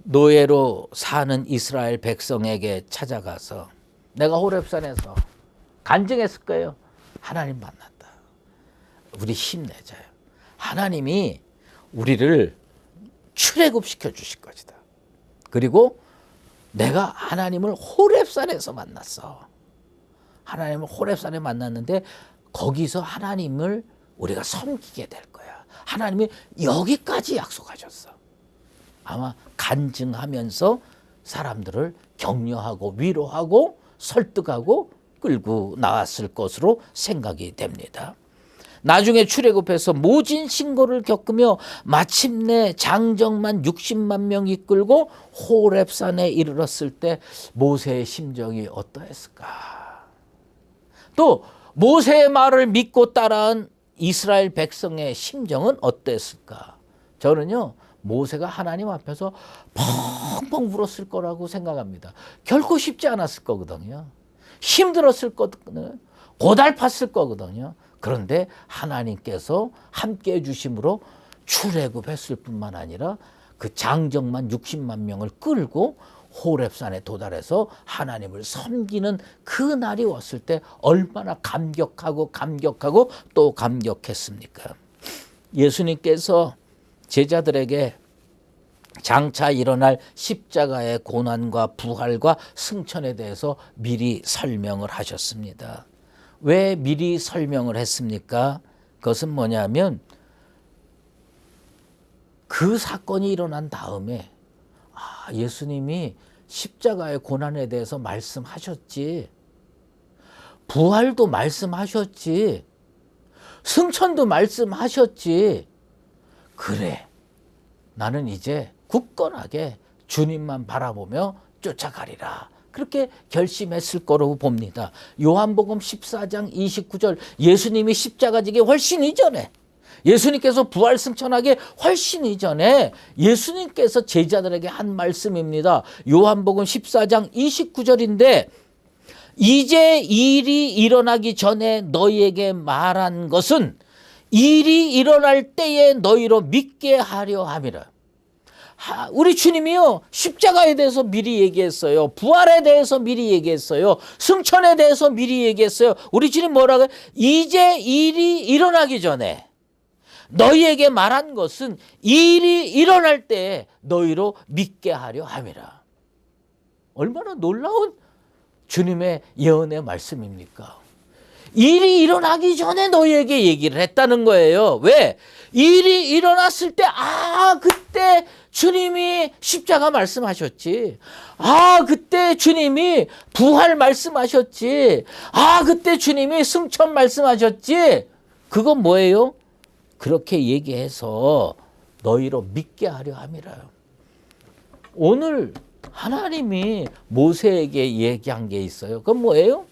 노예로 사는 이스라엘 백성에게 찾아가서 내가 호렙산에서 간증했을 거예요. 하나님 만났다. 우리 힘내자요. 하나님이 우리를 출애굽시켜 주실 것이다. 그리고 내가 하나님을 호렙산에서 만났어. 하나님을 호렙산에 만났는데 거기서 하나님을 우리가 섬기게 될 거야. 하나님이 여기까지 약속하셨어. 아마 간증하면서 사람들을 격려하고 위로하고 설득하고 끌고 나왔을 것으로 생각이 됩니다. 나중에 출애굽해서 모진 신고를 겪으며 마침내 장정만 60만 명 이끌고 호렙산에 이르렀을 때 모세의 심정이 어떠했을까? 또 모세의 말을 믿고 따라한 이스라엘 백성의 심정은 어땠을까? 저는요, 모세가 하나님 앞에서 펑펑 울었을 거라고 생각합니다. 결코 쉽지 않았을 거거든요. 힘들었을 거거든요. 고달팠을 거거든요. 그런데 하나님께서 함께해 주심으로 출애굽했을 뿐만 아니라 그 장정만 60만 명을 끌고 호렙산에 도달해서 하나님을 섬기는 그 날이 왔을 때 얼마나 감격하고 또 감격했습니까? 예수님께서 제자들에게 장차 일어날 십자가의 고난과 부활과 승천에 대해서 미리 설명을 하셨습니다. 왜 미리 설명을 했습니까? 그것은 뭐냐면 그 사건이 일어난 다음에 예수님이 십자가의 고난에 대해서 말씀하셨지, 부활도 말씀하셨지, 승천도 말씀하셨지. 그래, 나는 이제 굳건하게 주님만 바라보며 쫓아가리라. 그렇게 결심했을 거라고 봅니다. 요한복음 14장 29절, 예수님이 십자가 지기 훨씬 이전에, 예수님께서 부활 승천하기 훨씬 이전에 예수님께서 제자들에게 한 말씀입니다. 요한복음 14장 29절인데, 이제 일이 일어나기 전에 너희에게 말한 것은 일이 일어날 때에 너희로 믿게 하려 함이라. 우리 주님이요, 십자가에 대해서 미리 얘기했어요. 부활에 대해서 미리 얘기했어요. 승천에 대해서 미리 얘기했어요. 우리 주님 뭐라고 해요? 이제 일이 일어나기 전에 너희에게 말한 것은 일이 일어날 때 너희로 믿게 하려 함이라. 얼마나 놀라운 주님의 예언의 말씀입니까? 일이 일어나기 전에 너희에게 얘기를 했다는 거예요. 왜? 일이 일어났을 때, 그때 주님이 십자가 말씀하셨지. 그때 주님이 부활 말씀하셨지. 그때 주님이 승천 말씀하셨지. 그건 뭐예요? 그렇게 얘기해서 너희로 믿게 하려 함이라요. 오늘 하나님이 모세에게 얘기한 게 있어요. 그건 뭐예요?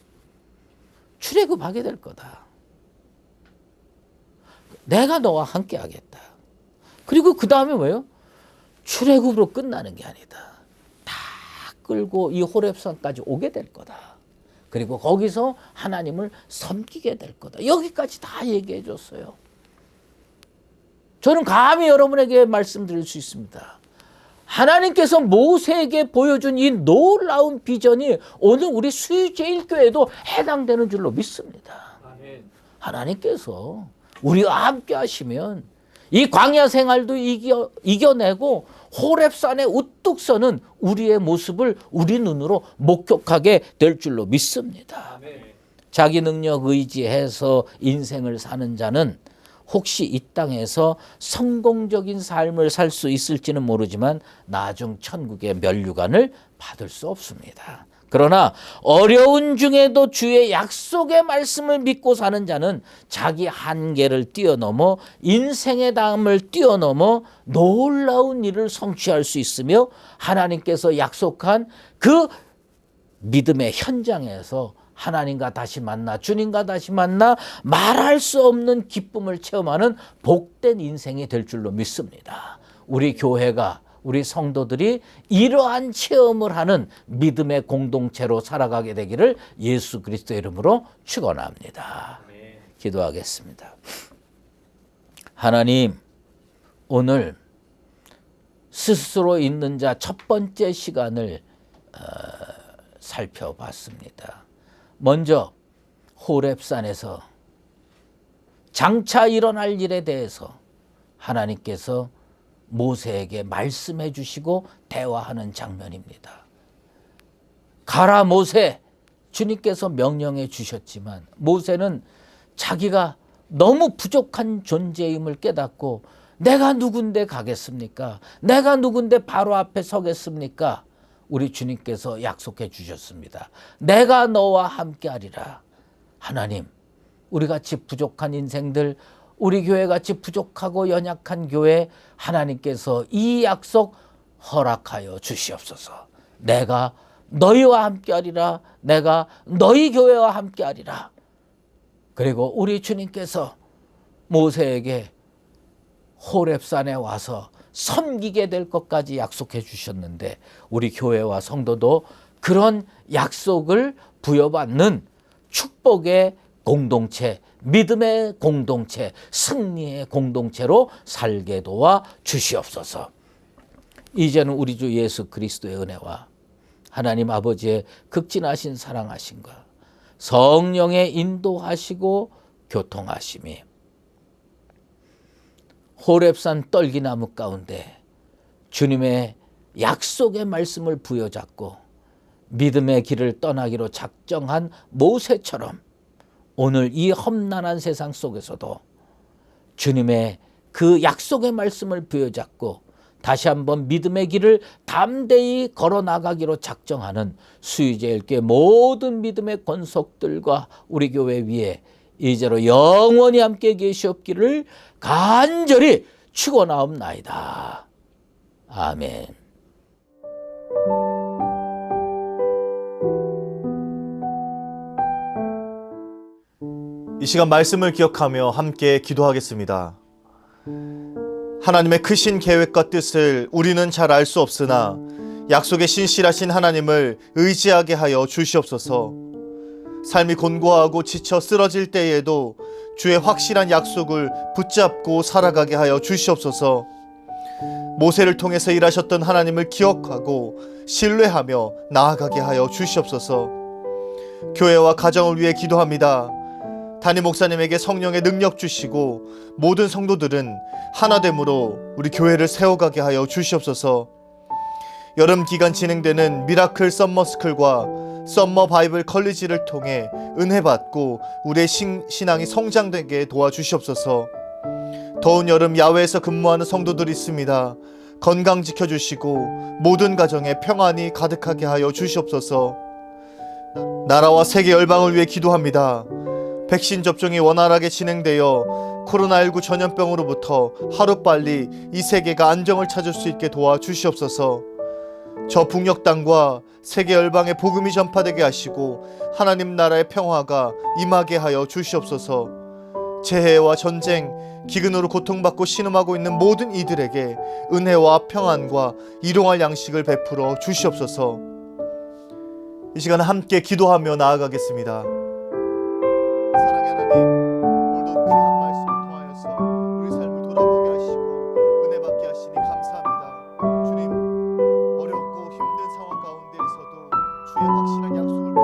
출애굽하게 될 거다. 내가 너와 함께 하겠다. 그리고 그 다음에 뭐예요? 출애굽으로 끝나는 게 아니다. 다 끌고 이 호렙산까지 오게 될 거다. 그리고 거기서 하나님을 섬기게 될 거다. 여기까지 다 얘기해 줬어요. 저는 감히 여러분에게 말씀드릴 수 있습니다. 하나님께서 모세에게 보여준 이 놀라운 비전이 오늘 우리 수유제일교회에도 해당되는 줄로 믿습니다. 하나님께서 우리와 함께 하시면 이 광야 생활도 이겨내고 호렙산에 우뚝 서는 우리의 모습을 우리 눈으로 목격하게 될 줄로 믿습니다. 자기 능력 의지해서 인생을 사는 자는 혹시 이 땅에서 성공적인 삶을 살 수 있을지는 모르지만 나중 천국의 면류관을 받을 수 없습니다. 그러나 어려운 중에도 주의 약속의 말씀을 믿고 사는 자는 자기 한계를 뛰어넘어 인생의 담을 뛰어넘어 놀라운 일을 성취할 수 있으며 하나님께서 약속한 그 믿음의 현장에서 하나님과 다시 만나, 주님과 다시 만나 말할 수 없는 기쁨을 체험하는 복된 인생이 될 줄로 믿습니다. 우리 교회가, 우리 성도들이 이러한 체험을 하는 믿음의 공동체로 살아가게 되기를 예수 그리스도의 이름으로 축원합니다. 기도하겠습니다. 하나님, 오늘 스스로 있는 자 첫 번째 시간을 살펴봤습니다. 먼저 호렙산에서 장차 일어날 일에 대해서 하나님께서 모세에게 말씀해 주시고 대화하는 장면입니다. 가라 모세, 주님께서 명령해 주셨지만 모세는 자기가 너무 부족한 존재임을 깨닫고 내가 누군데 가겠습니까? 내가 누군데 바로 앞에 서겠습니까? 우리 주님께서 약속해 주셨습니다. 내가 너와 함께하리라. 하나님, 우리같이 부족한 인생들, 우리 교회같이 부족하고 연약한 교회, 하나님께서 이 약속 허락하여 주시옵소서. 내가 너희와 함께하리라. 내가 너희 교회와 함께하리라. 그리고 우리 주님께서 모세에게 호렙산에 와서 섬기게 될 것까지 약속해 주셨는데, 우리 교회와 성도도 그런 약속을 부여받는 축복의 공동체, 믿음의 공동체, 승리의 공동체로 살게 도와 주시옵소서. 이제는 우리 주 예수 그리스도의 은혜와 하나님 아버지의 극진하신 사랑하심과 성령의 인도하시고 교통하심이 호렙산 떨기나무 가운데 주님의 약속의 말씀을 부여잡고 믿음의 길을 떠나기로 작정한 모세처럼 오늘 이 험난한 세상 속에서도 주님의 그 약속의 말씀을 부여잡고 다시 한번 믿음의 길을 담대히 걸어나가기로 작정하는 수의제일교회 모든 믿음의 권속들과 우리 교회 위에 이제로 영원히 함께 계시옵기를 간절히 축원하옵나이다. 아멘. 이 시간 말씀을 기억하며 함께 기도하겠습니다. 하나님의 크신 계획과 뜻을 우리는 잘 알 수 없으나 약속의 신실하신 하나님을 의지하게 하여 주시옵소서. 삶이 곤고하고 지쳐 쓰러질 때에도 주의 확실한 약속을 붙잡고 살아가게 하여 주시옵소서. 모세를 통해서 일하셨던 하나님을 기억하고 신뢰하며 나아가게 하여 주시옵소서. 교회와 가정을 위해 기도합니다. 담임 목사님에게 성령의 능력 주시고 모든 성도들은 하나됨으로 우리 교회를 세워가게 하여 주시옵소서. 여름 기간 진행되는 미라클 썸머스쿨과 썸머 바이블 컬리지를 통해 은혜 받고 우리의 신앙이 성장되게 도와주시옵소서. 더운 여름 야외에서 근무하는 성도들이 있습니다. 건강 지켜주시고 모든 가정에 평안이 가득하게 하여 주시옵소서. 나라와 세계 열방을 위해 기도합니다. 백신 접종이 원활하게 진행되어 코로나19 전염병으로부터 하루빨리 이 세계가 안정을 찾을 수 있게 도와주시옵소서. 저 북녘 땅과 세계 열방에 복음이 전파되게 하시고 하나님 나라의 평화가 임하게 하여 주시옵소서. 재해와 전쟁, 기근으로 고통받고 신음하고 있는 모든 이들에게 은혜와 평안과 일용할 양식을 베풀어 주시옵소서. 이 시간 함께 기도하며 나아가겠습니다. 사랑의 하나님, 오늘도 귀한 말씀을 통하여서 우리 삶을 돌아보게 하시고 은혜 받게 하시니 감사합니다. 주님, 어렵고 힘든 상황 가운데에서도 주의 확실한 약속을